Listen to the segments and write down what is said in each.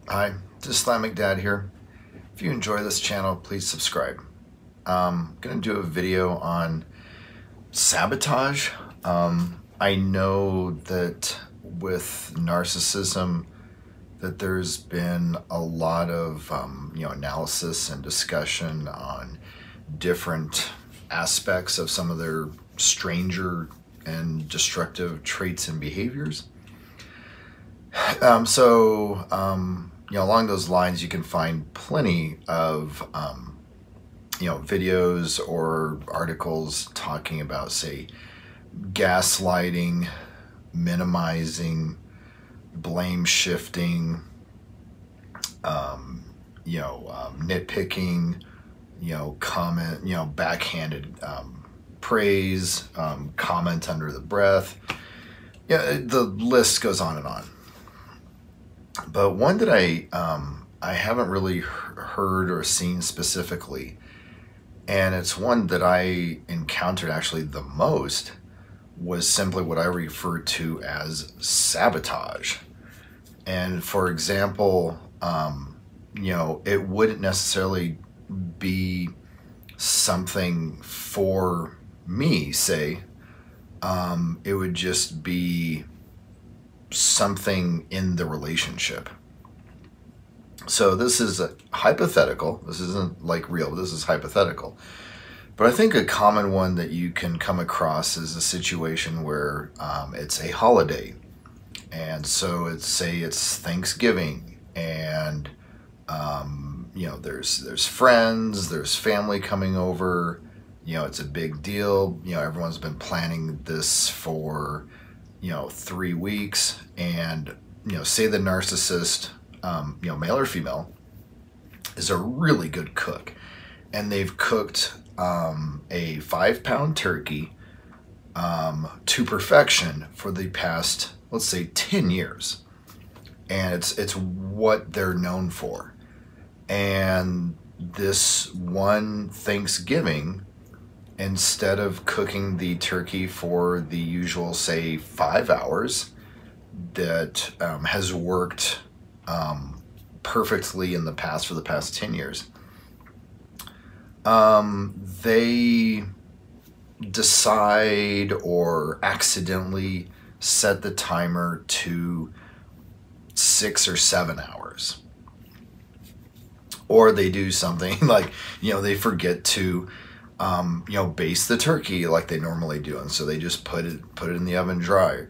Hi, Islamic Dad here. If you enjoy this channel, please subscribe. I'm going to do a video on sabotage. I know that with narcissism that there's been a lot of analysis and discussion on different aspects of some of their stranger and destructive traits and behaviors. Along those lines, you can find plenty of, videos or articles talking about, say, gaslighting, minimizing, blame shifting, nitpicking, backhanded praise, comment under the breath. Yeah, the list goes on and on. But one that I haven't really heard or seen specifically, and it's one that I encountered actually the most, was simply what I refer to as sabotage. And for example, it wouldn't necessarily be something for me, say. It would just be something in the relationship. So this is a hypothetical. This isn't like real, but this is hypothetical. But I think a common one that you can come across is a situation where it's a holiday. And so say it's Thanksgiving, and there's friends, there's family coming over. It's a big deal. Everyone's been planning this for 3 weeks, and say the narcissist, male or female, is a really good cook, and they've cooked a 5-pound turkey to perfection for the past, let's say, 10 years, and it's what they're known for. And this one Thanksgiving, instead of cooking the turkey for the usual, say, 5 hours that has worked perfectly in the past for the past 10 years, they decide or accidentally set the timer to 6 or 7 hours. Or they do something like, they forget to baste the turkey like they normally do, and so they just put it in the oven dry.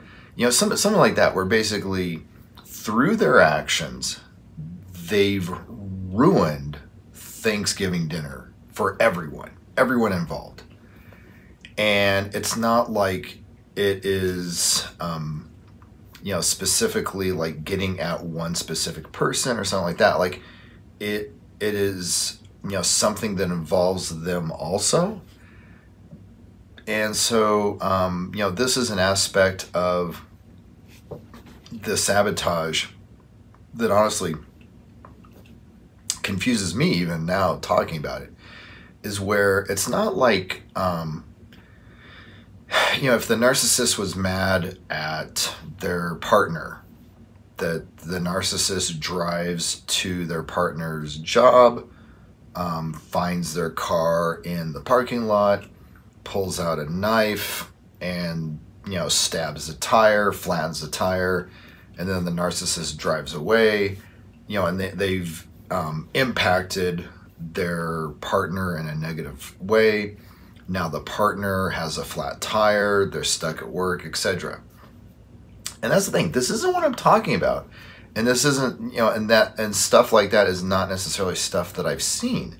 Something like that, where basically through their actions they've ruined Thanksgiving dinner for everyone involved. And it's not like it is specifically like getting at one specific person or something like that. Like it is something that involves them also. And so this is an aspect of the sabotage that honestly confuses me even now talking about it, is where it's not like if the narcissist was mad at their partner, that the narcissist drives to their partner's job, finds their car in the parking lot, pulls out a knife, and stabs the tire, flattens the tire, and then the narcissist drives away. And they've impacted their partner in a negative way. Now the partner has a flat tire, they're stuck at work, etc. And that's the thing. This isn't what I'm talking about. And this isn't, and stuff like that is not necessarily stuff that I've seen.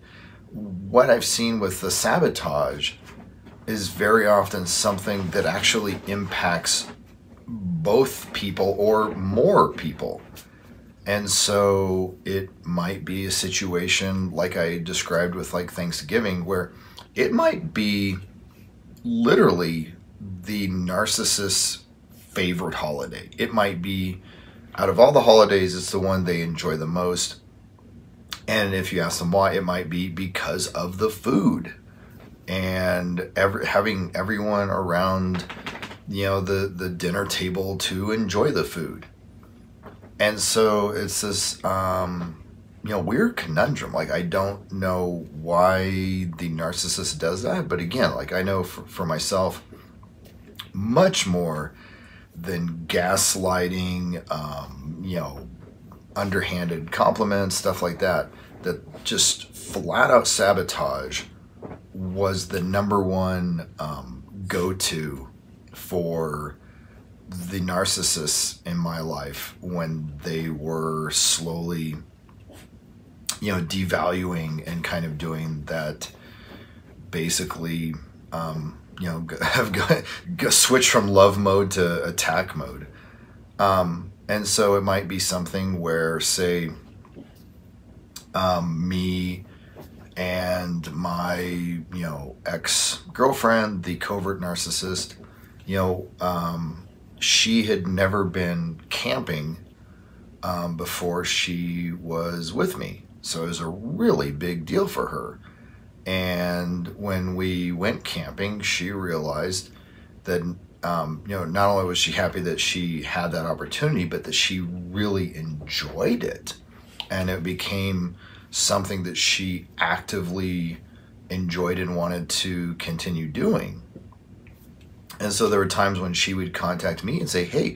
What I've seen with the sabotage is very often something that actually impacts both people or more people. And so it might be a situation like I described with like Thanksgiving, where it might be literally the narcissist's favorite holiday. It might be, out of all the holidays, it's the one they enjoy the most. And if you ask them why, it might be because of the food and having everyone around, the dinner table to enjoy the food. And so it's this, weird conundrum. Like, I don't know why the narcissist does that, but again, like, I know for myself, much more than gaslighting, underhanded compliments, stuff like that, that just flat out sabotage was the number one go-to for the narcissists in my life when they were slowly, devaluing and kind of doing that, basically, have switch from love mode to attack mode. And so it might be something where, say, me and my, ex-girlfriend, the covert narcissist, she had never been camping before she was with me. So it was a really big deal for her. And when we went camping, she realized that, not only was she happy that she had that opportunity, but that she really enjoyed it. And it became something that she actively enjoyed and wanted to continue doing. And so there were times when she would contact me and say, hey,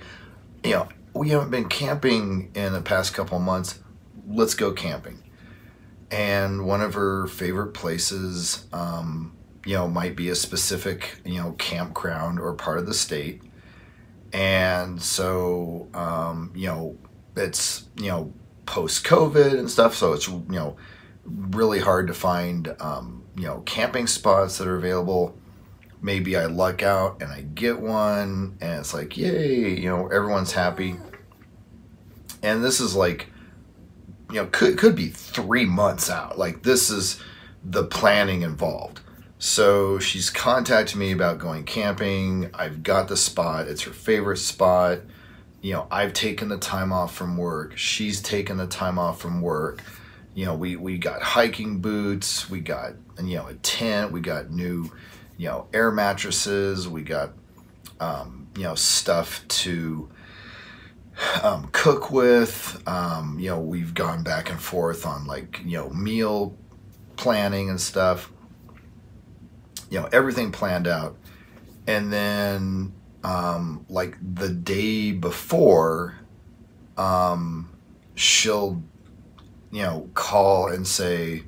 we haven't been camping in the past couple of months. Let's go camping. And one of her favorite places, might be a specific, campground or part of the state. And so, it's, post-COVID and stuff. So it's, really hard to find, camping spots that are available. Maybe I luck out and I get one and it's like, yay, everyone's happy. And this is like, could be 3 months out. Like, this is the planning involved. So she's contacted me about going camping. I've got the spot. It's her favorite spot. I've taken the time off from work. She's taken the time off from work. We got hiking boots. We got, a tent. We got new, air mattresses. We got, stuff to cook with. We've gone back and forth on, like, meal planning and stuff. Everything planned out. And then, like, the day before, she'll, call and say,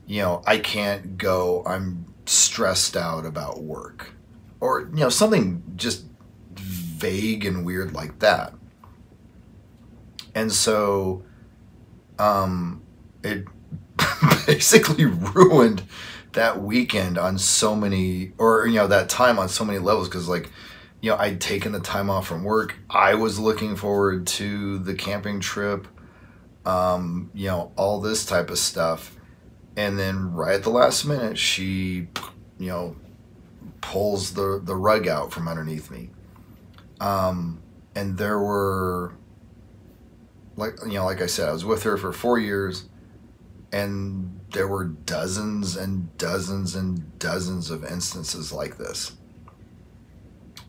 I can't go. I'm stressed out about work. Or, something just vague and weird like that. And so, it basically ruined that weekend on so many, or, that time on so many levels. Cause, like, I'd taken the time off from work. I was looking forward to the camping trip, all this type of stuff. And then right at the last minute, she, pulls the rug out from underneath me. And there were, like I said, I was with her for 4 years, and there were dozens and dozens and dozens of instances like this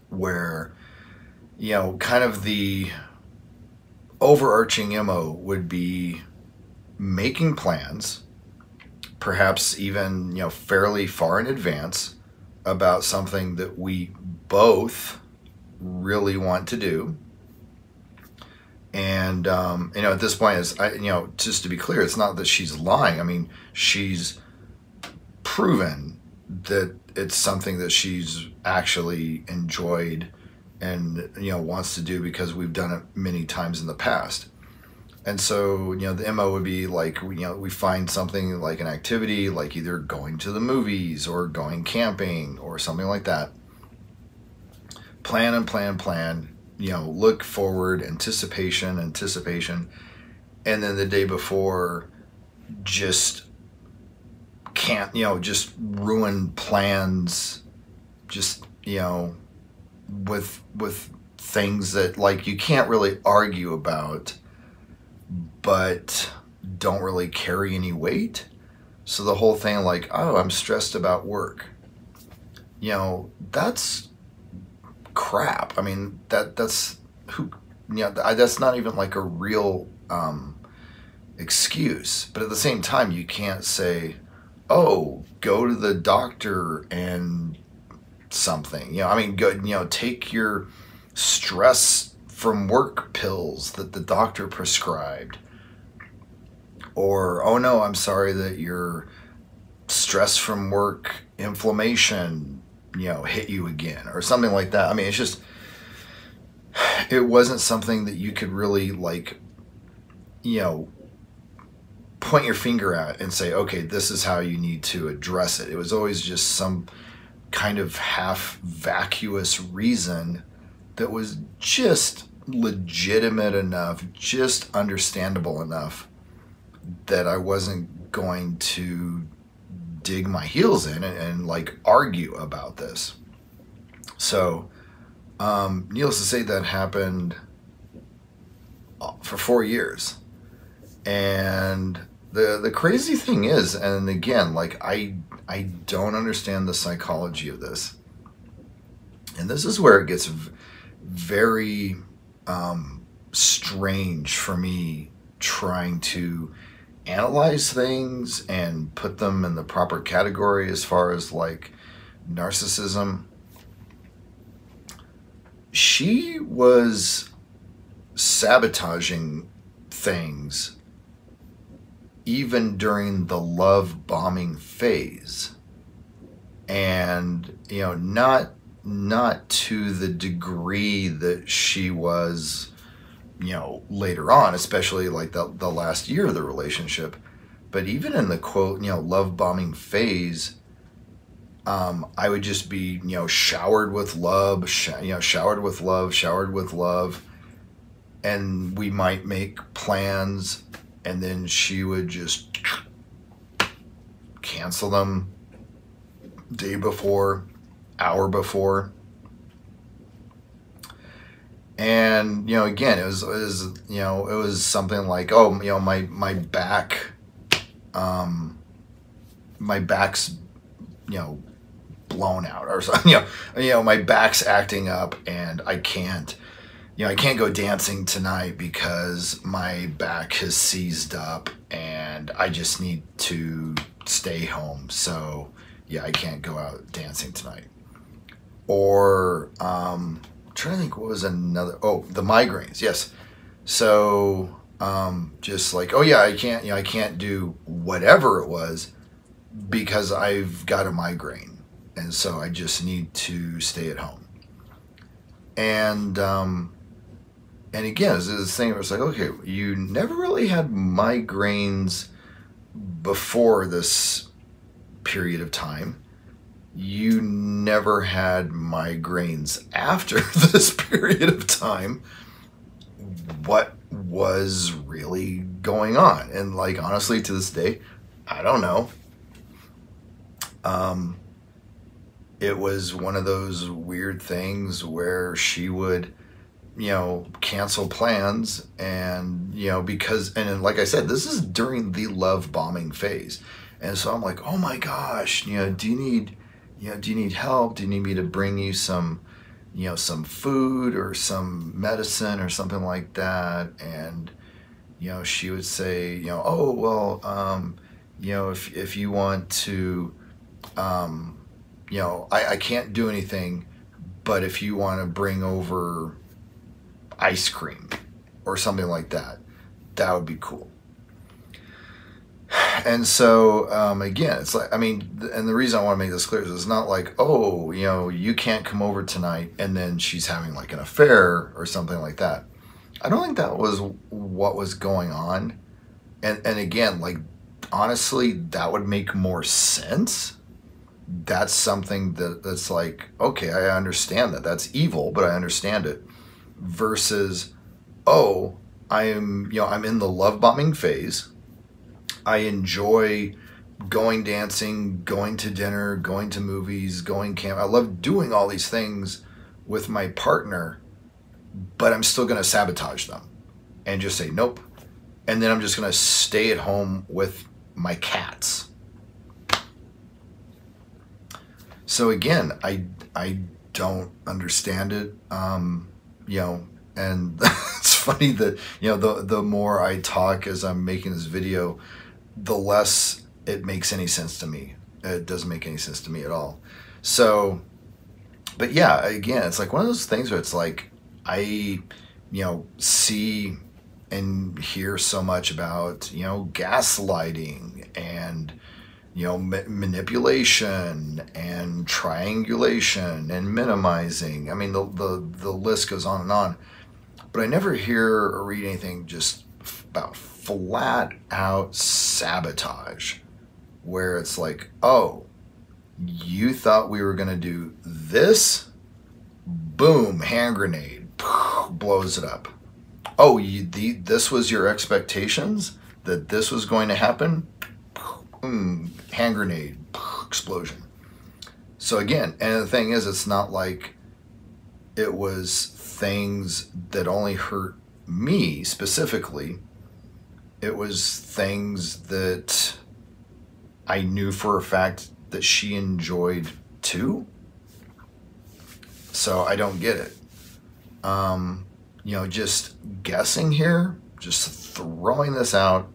where, kind of the overarching MO would be making plans, perhaps even, fairly far in advance, about something that we both really want to do. And, at this point, just to be clear, it's not that she's lying. I mean, she's proven that it's something that she's actually enjoyed and, wants to do because we've done it many times in the past. And so, the MO would be like, we find something like an activity, like either going to the movies or going camping or something like that. Plan and plan, plan. Look forward, anticipation. And then the day before, just can't, just ruin plans, just, with things that, like, you can't really argue about, but don't really carry any weight. So the whole thing, like, oh, I'm stressed about work. That's crap. I mean, that's who that's not even like a real excuse. But at the same time, you can't say, oh, go to the doctor and something. I mean, go, take your stress from work pills that the doctor prescribed. Or, oh no, I'm sorry that your stress from work inflammation, hit you again, or something like that. I mean, it's just, it wasn't something that you could really like, point your finger at and say, okay, this is how you need to address it. It was always just some kind of half vacuous reason that was just legitimate enough, just understandable enough that I wasn't going to dig my heels in and like argue about this. So, needless to say, that happened for 4 years. And the crazy thing is, and again, like I don't understand the psychology of this. And this is where it gets very strange for me, trying to analyze things and put them in the proper category as far as like narcissism. She was sabotaging things even during the love bombing phase, and not to the degree that she was later on, especially like the last year of the relationship. But even in the quote, love bombing phase, I would just be, showered with love, showered with love. And we might make plans, and then she would just cancel them day before, hour before. And, again, it was something like, oh, my back, my back's, blown out, or something, my back's acting up and I can't go dancing tonight because my back has seized up and I just need to stay home. So yeah, I can't go out dancing tonight. Or, trying to think what was another, the migraines. Yes. So just like, oh yeah, I can't do whatever it was because I've got a migraine, and so I just need to stay at home. And again, it's this thing where it's like, okay, you never really had migraines before this period of time. You never had migraines after this period of time. What was really going on? And like, honestly, to this day, I don't know. It was one of those weird things where she would, cancel plans, and, because, and then, like I said, this is during the love bombing phase. And so I'm like, oh my gosh, do you need help? Do you need me to bring you some, some food or some medicine or something like that? And, she would say, oh, well, if you want to, I can't do anything, but if you want to bring over ice cream or something like that, that would be cool. And so, again, it's like, I mean, and the reason I want to make this clear is it's not like, oh, you can't come over tonight, and then she's having like an affair or something like that. I don't think that was what was going on. And again, like, honestly, that would make more sense. That's something that's like, okay, I understand that. That's evil, but I understand it. Versus, oh, I'm in the love bombing phase. I enjoy going dancing, going to dinner, going to movies, going camp. I love doing all these things with my partner, but I'm still going to sabotage them and just say nope. And then I'm just going to stay at home with my cats. So again, I don't understand it. And it's funny that, the more I talk as I'm making this video, the less it makes any sense to me. It doesn't make any sense to me at all. So, but yeah, again, it's like one of those things where it's like I, see and hear so much about, gaslighting and, manipulation and triangulation and minimizing. I mean, the list goes on and on. But I never hear or read anything just about flat out sabotage, where it's like, oh, you thought we were going to do this? Boom, hand grenade, blows it up. Oh, this was your expectations? That this was going to happen? Hand grenade, explosion. So again, and the thing is, it's not like it was things that only hurt me specifically. It was things that I knew for a fact that she enjoyed too. So I don't get it. Just guessing here, just throwing this out.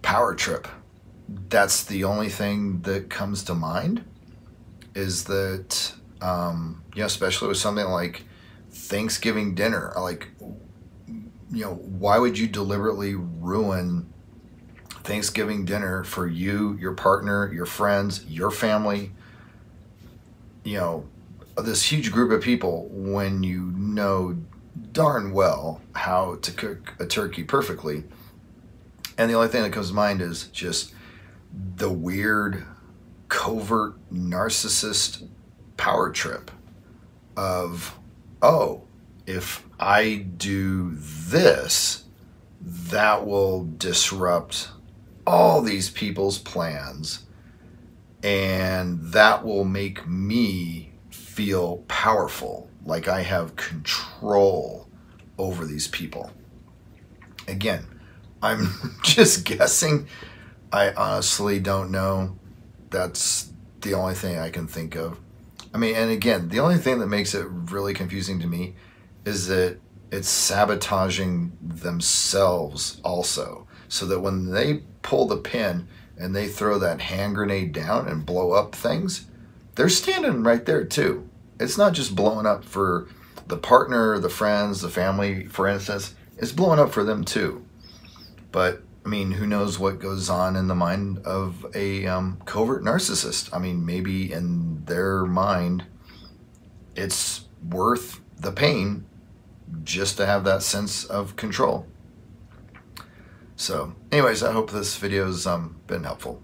Power trip. That's the only thing that comes to mind, is that, especially with something like Thanksgiving dinner, like, why would you deliberately ruin Thanksgiving dinner for you, your partner, your friends, your family, this huge group of people, when you know darn well how to cook a turkey perfectly? And the only thing that comes to mind is just the weird, covert, narcissist power trip of, oh, if I do this, that will disrupt all these people's plans, and that will make me feel powerful, like I have control over these people. Again, I'm just guessing. I honestly don't know. That's the only thing I can think of. I mean, and again, the only thing that makes it really confusing to me is that it's sabotaging themselves also, so that when they pull the pin and they throw that hand grenade down and blow up things, they're standing right there too. It's not just blowing up for the partner, the friends, the family, for instance. It's blowing up for them too. But I mean, who knows what goes on in the mind of a covert narcissist? I mean, maybe in their mind, it's worth the pain just to have that sense of control. So anyways, I hope this video's been helpful.